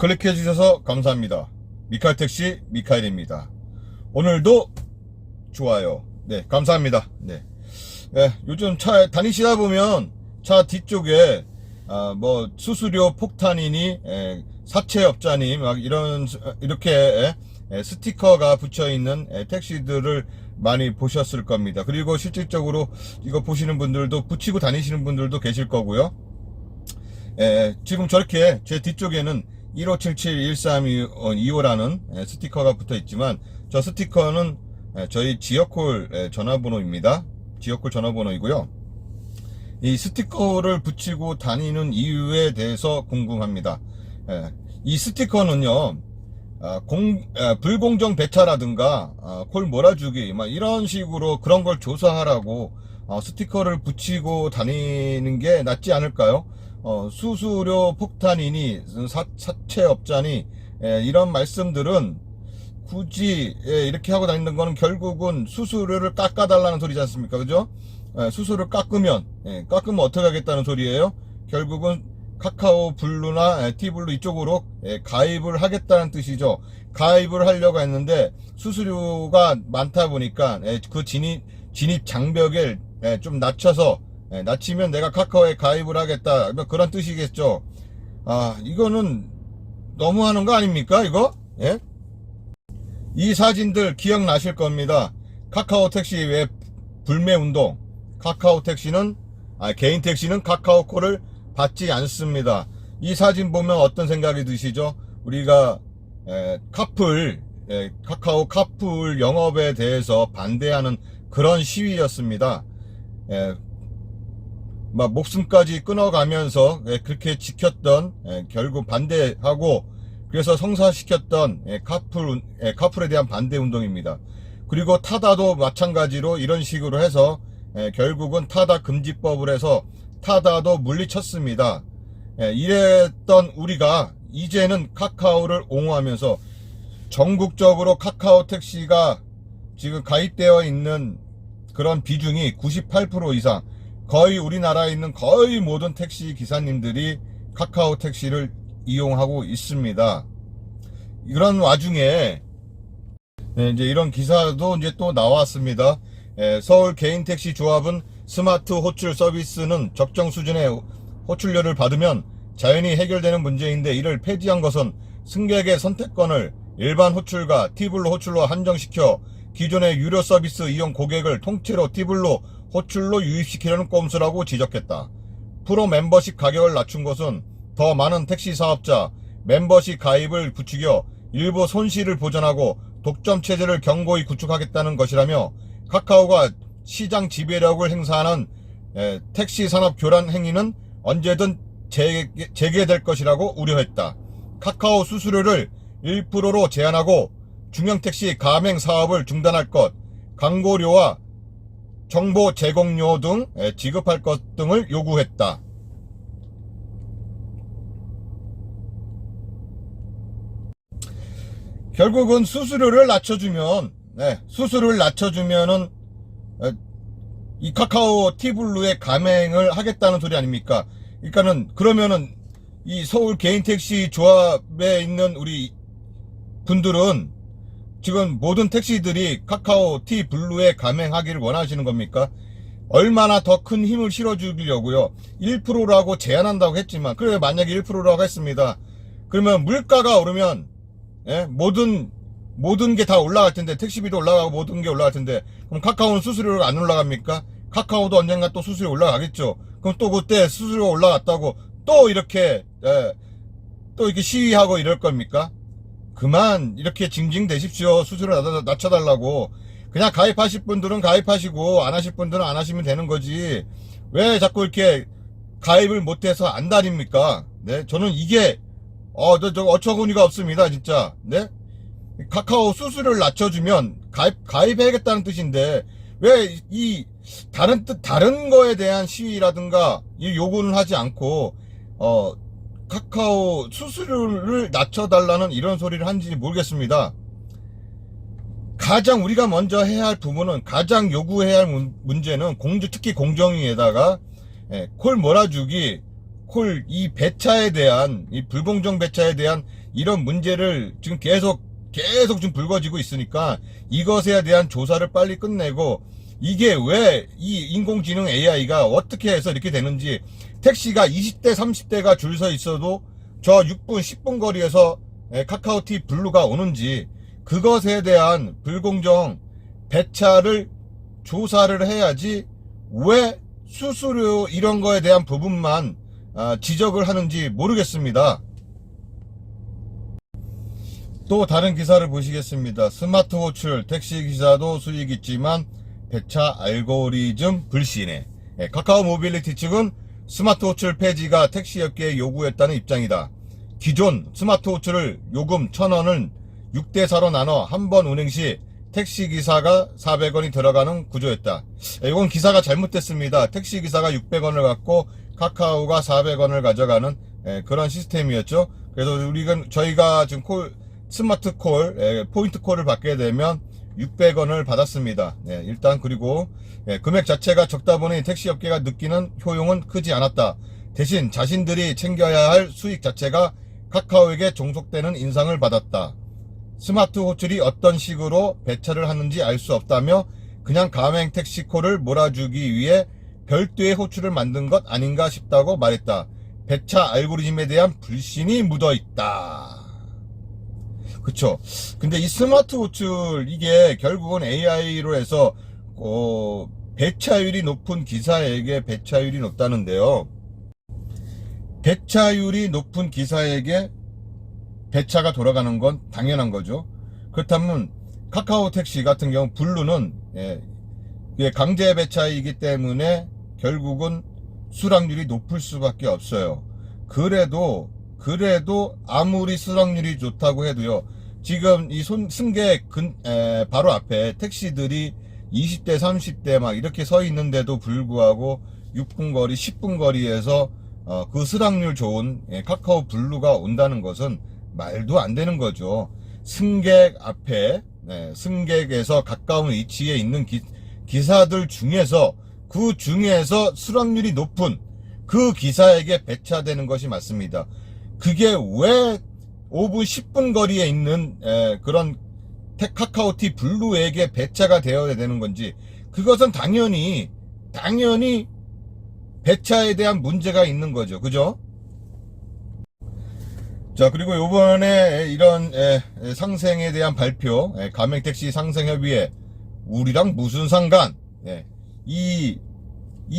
클릭해 주셔서 감사합니다. 미카엘택시 미카엘입니다. 오늘도 좋아요. 네, 감사합니다. 네. 네, 요즘 차 다니시다 보면 차 뒤쪽에 뭐 수수료 폭탄이니 사채업자니 막 이렇게 스티커가 붙여 있는 택시들을 많이 보셨을 겁니다. 그리고 실질적으로 이거 보시는 분들도 붙이고 다니시는 분들도 계실 거고요. 지금 저렇게 제 뒤쪽에는 1577-1325라는 스티커가 붙어 있지만 저 스티커는 저희 지역콜 전화번호입니다. 지역콜 전화번호이고요. 이 스티커를 붙이고 다니는 이유에 대해서 궁금합니다. 이 스티커는요, 불공정 배차라든가 콜 몰아주기 막 이런 식으로 그런 걸 조사하라고 스티커를 붙이고 다니는 게 낫지 않을까요? 수수료 폭탄이니 사채업자니 이런 말씀들은 굳이 이렇게 하고 다니는 거는 결국은 수수료를 깎아달라는 소리지 않습니까? 그죠? 수수료를 깎으면 어떻게 하겠다는 소리예요? 결국은 카카오 블루나 티블루 이쪽으로 가입을 하겠다는 뜻이죠. 가입을 하려고 했는데 수수료가 많다 보니까 그 진입 장벽을 좀 낮추면 내가 카카오에 가입을 하겠다, 그런 뜻이겠죠. 이거는 너무하는 거 아닙니까 이거? 예? 이 사진들 기억나실 겁니다. 카카오 택시 왜 불매운동, 카카오 택시는 개인 택시는 카카오콜을 받지 않습니다. 이 사진 보면 어떤 생각이 드시죠? 우리가 카카오 카풀 영업에 대해서 반대하는 그런 시위였습니다. 막 목숨까지 끊어가면서 그렇게 지켰던, 결국 반대하고 그래서 성사시켰던 카풀에 대한 반대 운동입니다. 그리고 타다도 마찬가지로 이런 식으로 해서 결국은 타다 금지법을 해서 타다도 물리쳤습니다. 이랬던 우리가 이제는 카카오를 옹호하면서 전국적으로 카카오 택시가 지금 가입되어 있는 그런 비중이 98% 이상, 거의 우리나라에 있는 거의 모든 택시 기사님들이 카카오 택시를 이용하고 있습니다. 이런 와중에 이제 이런 기사도 이제 또 나왔습니다. 서울 개인택시 조합은 스마트 호출 서비스는 적정 수준의 호출료를 받으면 자연히 해결되는 문제인데 이를 폐지한 것은 승객의 선택권을 일반 호출과 티블로 호출로 한정시켜 기존의 유료 서비스 이용 고객을 통째로 티블로 호출로 유입시키려는 꼼수라고 지적했다. 프로 멤버십 가격을 낮춘 것은 더 많은 택시 사업자 멤버십 가입을 부추겨 일부 손실을 보전하고 독점 체제를 견고히 구축하겠다는 것이라며 카카오가 시장 지배력을 행사하는 택시 산업 교란 행위는 언제든 재개될 것이라고 우려했다. 카카오 수수료를 1%로 제한하고 중형택시 가맹 사업을 중단할 것, 광고료와 정보 제공료 등 지급할 것 등을 요구했다. 결국은 수수료를 낮춰주면은 이 카카오 티블루에 가맹을 하겠다는 소리 아닙니까? 그러면은 이 서울 개인택시 조합에 있는 우리 분들은 지금 모든 택시들이 카카오 티블루에 가맹하기를 원하시는 겁니까? 얼마나 더 큰 힘을 실어주려고요. 1%라고 제한한다고 했지만, 그래 만약에 1%라고 했습니다. 그러면 물가가 오르면 모든 게 다 올라갈 텐데, 택시비도 올라가고 모든 게 올라갈 텐데, 그럼 카카오는 수수료가 안 올라갑니까? 카카오도 언젠가 또 수수료 올라가겠죠. 그럼 또 그때 수수료 올라갔다고 또 이렇게 시위하고 이럴 겁니까? 그만 이렇게 징징대십시오. 수수료 낮춰달라고. 그냥 가입하실 분들은 가입하시고 안 하실 분들은 안 하시면 되는 거지. 왜 자꾸 이렇게 가입을 못해서 안 다닙니까? 네, 저는 이게 어처구니가 없습니다, 진짜. 네, 카카오 수수료를 낮춰주면 가입해야겠다는 뜻인데 왜 이 다른 거에 대한 시위라든가 이 요구는 하지 않고 카카오 수수료를 낮춰달라는 이런 소리를 하는지 모르겠습니다. 가장 우리가 먼저 해야 할 부분은, 가장 요구해야 할 문제는 특히 공정위에다가 콜 몰아주기, 이 배차에 대한, 이 불공정 배차에 대한 이런 문제를 지금 계속 좀 불거지고 있으니까 이것에 대한 조사를 빨리 끝내고, 이게 왜 이 인공지능 AI가 어떻게 해서 이렇게 되는지, 택시가 20대 30대가 줄 서 있어도 저 6분 10분 거리에서 카카오티 블루가 오는지, 그것에 대한 불공정 배차를 조사를 해야지 왜 수수료 이런 거에 대한 부분만 지적을 하는지 모르겠습니다. 또 다른 기사를 보시겠습니다. 스마트 호출 택시기사도 수익 있지만 배차 알고리즘 불신해. 카카오 모빌리티 측은 스마트 호출 폐지가 택시업계에 요구했다는 입장이다. 기존 스마트 호출을 요금 1,000원을 6대4로 나눠 한 번 운행 시 택시기사가 400원이 들어가는 구조였다. 이건 기사가 잘못됐습니다. 택시기사가 600원을 갖고 카카오가 400원을 가져가는 그런 시스템이었죠. 그래서 저희가 지금 스마트 콜, 포인트 콜을 받게 되면 600원을 받았습니다. 일단 그리고 금액 자체가 적다 보니 택시업계가 느끼는 효용은 크지 않았다. 대신 자신들이 챙겨야 할 수익 자체가 카카오에게 종속되는 인상을 받았다. 스마트 호출이 어떤 식으로 배차를 하는지 알 수 없다며 그냥 가맹 택시콜을 몰아주기 위해 별도의 호출을 만든 것 아닌가 싶다고 말했다. 배차 알고리즘에 대한 불신이 묻어있다. 그쵸. 근데 이 스마트 호출, 이게 결국은 AI로 해서 배차율이 높은 기사에게 배차율이 높다는데요. 배차율이 높은 기사에게 배차가 돌아가는 건 당연한 거죠. 그렇다면 카카오 택시 같은 경우 블루는 강제 배차이기 때문에 결국은 수락률이 높을 수밖에 없어요. 그래도 아무리 수락률이 좋다고 해도요, 지금 이 승객 바로 앞에 택시들이 20대 30대 막 이렇게 서 있는데도 불구하고 6분 거리 10분 거리에서 그 수락률 좋은 카카오 블루가 온다는 것은 말도 안 되는 거죠. 승객 앞에 승객에서 가까운 위치에 있는 기사들 중에서 수락률이 높은 그 기사에게 배차되는 것이 맞습니다. 그게 왜 5분 10분 거리에 있는 그런 카카오티 블루에게 배차가 되어야 되는 건지, 그것은 당연히 배차에 대한 문제가 있는 거죠. 그죠? 자, 그리고 요번에 이런 상생에 대한 발표, 가맹택시 상생협의회, 우리랑 무슨 상관? 이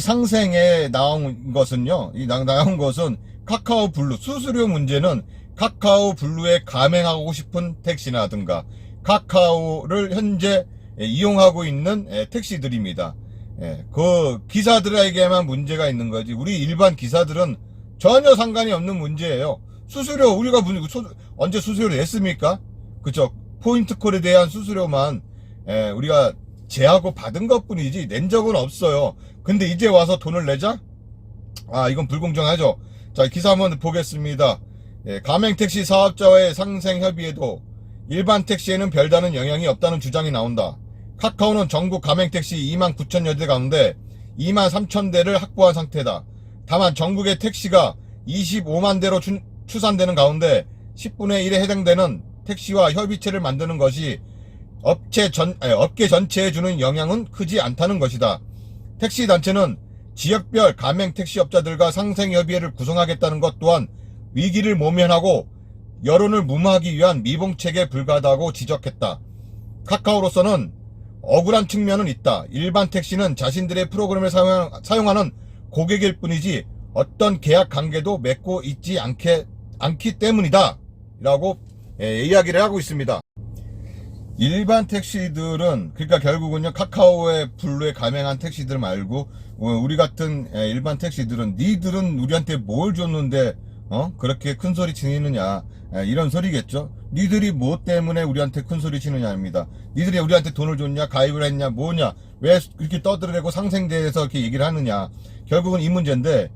상생에 나온 것은요, 나온 것은 카카오 블루, 수수료 문제는 카카오 블루에 가맹하고 싶은 택시라든가 카카오를 현재 이용하고 있는 택시들입니다. 그 기사들에게만 문제가 있는 거지, 우리 일반 기사들은 전혀 상관이 없는 문제예요. 수수료, 우리가 언제 수수료를 냈습니까? 그쵸? 포인트콜에 대한 수수료만 우리가 제하고 받은 것 뿐이지 낸 적은 없어요. 근데 이제 와서 돈을 내자? 이건 불공정하죠. 자, 기사 한번 보겠습니다. 가맹택시 사업자와의 상생협의에도 일반 택시에는 별다른 영향이 없다는 주장이 나온다. 카카오는 전국 가맹택시 29,000여 대 가운데 23,000대를 확보한 상태다. 다만 전국의 택시가 25만 대로 추산되는 가운데 10분의 1에 해당되는 택시와 협의체를 만드는 것이 업계 전체에 주는 영향은 크지 않다는 것이다. 택시단체는 지역별 가맹택시업자들과 상생협의회를 구성하겠다는 것 또한 위기를 모면하고 여론을 무마하기 위한 미봉책에 불과하다고 지적했다. 카카오로서는 억울한 측면은 있다. 일반 택시는 자신들의 프로그램을 사용하는 고객일 뿐이지 어떤 계약 관계도 맺고 있지 않기 때문이다 라고 이야기를 하고 있습니다. 일반 택시들은, 그러니까 결국은요, 카카오의 블루에 가맹한 택시들 말고 우리 같은 일반 택시들은 니들은 우리한테 뭘 줬는데 그렇게 큰 소리 치느냐, 이런 소리겠죠. 니들이 뭐 때문에 우리한테 큰 소리 치느냐입니다. 니들이 우리한테 돈을 줬냐, 가입을 했냐, 뭐냐, 왜 이렇게 떠들어대고 상생대에서 이렇게 얘기를 하느냐, 결국은 이 문제인데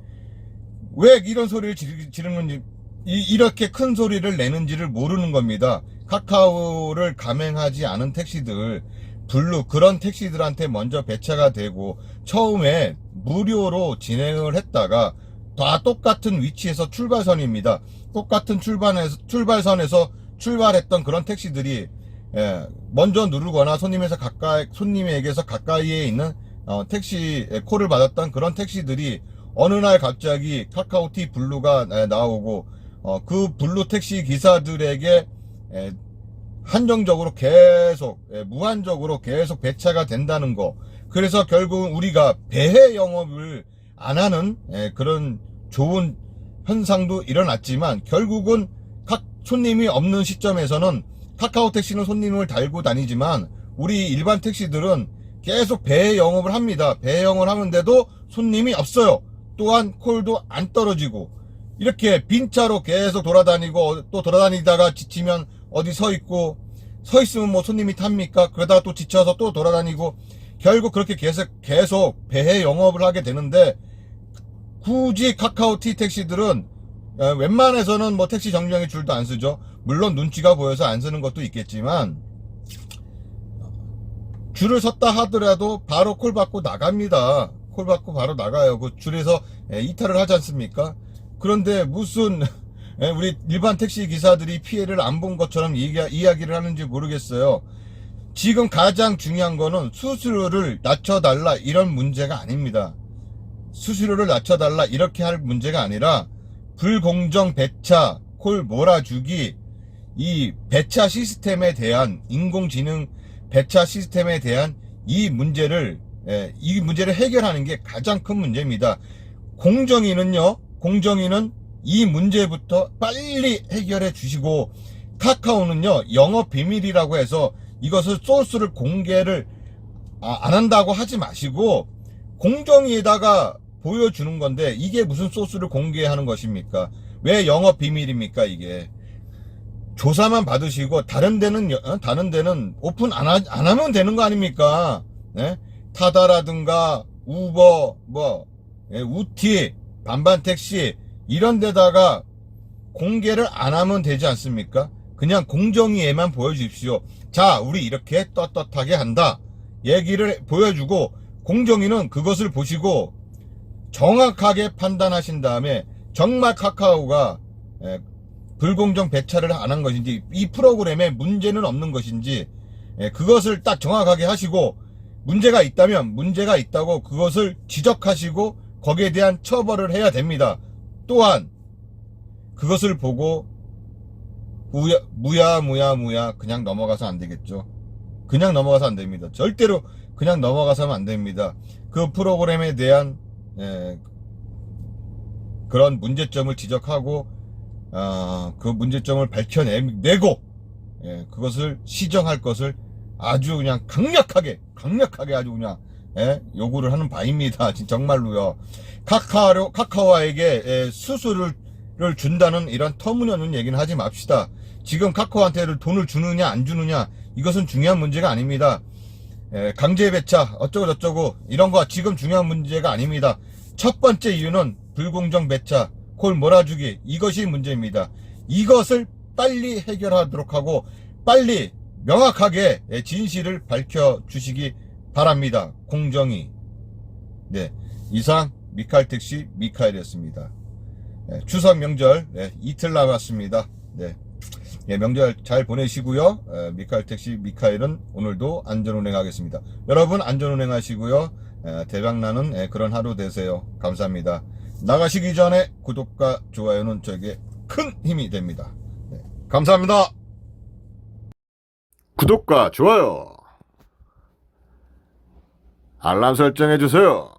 왜 이런 소리를 지르는지, 이렇게 큰 소리를 내는지를 모르는 겁니다. 카카오를 가맹하지 않은 택시들, 블루, 그런 택시들한테 먼저 배차가 되고 처음에 무료로 진행을 했다가 다 똑같은 위치에서 출발선입니다. 똑같은 출발선에서 출발했던 그런 택시들이 먼저 누르거나 손님에게서 가까이에 있는 택시 콜을 받았던 그런 택시들이 어느 날 갑자기 카카오티 블루가 나오고 그 블루 택시 기사들에게 한정적으로 계속 무한적으로 계속 배차가 된다는 거. 그래서 결국 우리가 배회 영업을 안 하는 그런 좋은 현상도 일어났지만, 결국은 각 손님이 없는 시점에서는 카카오 택시는 손님을 달고 다니지만 우리 일반 택시들은 계속 배회 영업을 합니다. 배회 영업을 하는데도 손님이 없어요. 또한 콜도 안 떨어지고, 이렇게 빈차로 계속 돌아다니고, 또 돌아다니다가 지치면 어디 서 있으면 뭐 손님이 탑니까? 그러다가 또 지쳐서 또 돌아다니고, 결국 그렇게 계속 배회 영업을 하게 되는데, 굳이 카카오티 택시들은 웬만해서는 뭐 택시 정류장에 줄도 안 쓰죠. 물론 눈치가 보여서 안 쓰는 것도 있겠지만, 줄을 섰다 하더라도 바로 콜 받고 나갑니다. 콜 받고 바로 나가요. 그 줄에서 이탈을 하지 않습니까? 그런데 무슨 우리 일반 택시 기사들이 피해를 안 본 것처럼 이야기를 하는지 모르겠어요. 지금 가장 중요한 거는 수수료를 낮춰달라 이런 문제가 아닙니다. 수수료를 낮춰달라 이렇게 할 문제가 아니라, 불공정 배차, 콜 몰아주기, 이 배차 시스템에 대한, 인공지능 배차 시스템에 대한 이 문제를 해결하는 게 가장 큰 문제입니다. 공정위는 이 문제부터 빨리 해결해 주시고, 카카오는요, 영업 비밀이라고 해서 이것을 소스를 공개를 안 한다고 하지 마시고 공정위에다가 보여주는 건데, 이게 무슨 소스를 공개하는 것입니까? 왜 영업 비밀입니까? 이게 조사만 받으시고 다른 데는 오픈 안 하면 되는 거 아닙니까? 네? 타다라든가 우버, 우티, 반반택시 이런 데다가 공개를 안 하면 되지 않습니까? 그냥 공정위에만 보여주십시오. 자, 우리 이렇게 떳떳하게 한다 얘기를 보여주고, 공정위는 그것을 보시고 정확하게 판단하신 다음에 정말 카카오가 불공정 배차를 안 한 것인지, 이 프로그램에 문제는 없는 것인지, 그것을 딱 정확하게 하시고, 문제가 있다면 문제가 있다고 그것을 지적하시고 거기에 대한 처벌을 해야 됩니다. 또한 그것을 보고 무야 그냥 넘어가서 안 되겠죠. 그냥 넘어가서 안 됩니다. 절대로 그냥 넘어가서는 안 됩니다. 그 프로그램에 대한 그런 문제점을 지적하고 그 문제점을 밝혀내고 그것을 시정할 것을 아주 그냥 강력하게 아주 그냥 요구를 하는 바입니다. 정말로요. 카카오에게 수수료를 준다는 이런 터무니없는 얘기는 하지 맙시다. 지금 카카오한테 돈을 주느냐 안 주느냐, 이것은 중요한 문제가 아닙니다. 강제 배차 어쩌고 저쩌고 이런 거 지금 중요한 문제가 아닙니다. 첫 번째 이유는 불공정 배차, 콜 몰아주기, 이것이 문제입니다. 이것을 빨리 해결하도록 하고 빨리 명확하게 진실을 밝혀주시기 바랍니다. 공정위. 네, 이상 미카엘택시 미카엘이었습니다. 추석 명절 이틀 남았습니다. 네, 명절 잘 보내시고요. 미카엘택시 미카엘은 오늘도 안전운행하겠습니다. 여러분 안전운행하시고요. 대박나는 그런 하루 되세요. 감사합니다. 나가시기 전에 구독과 좋아요는 저에게 큰 힘이 됩니다. 네, 감사합니다. 구독과 좋아요, 알람 설정해주세요.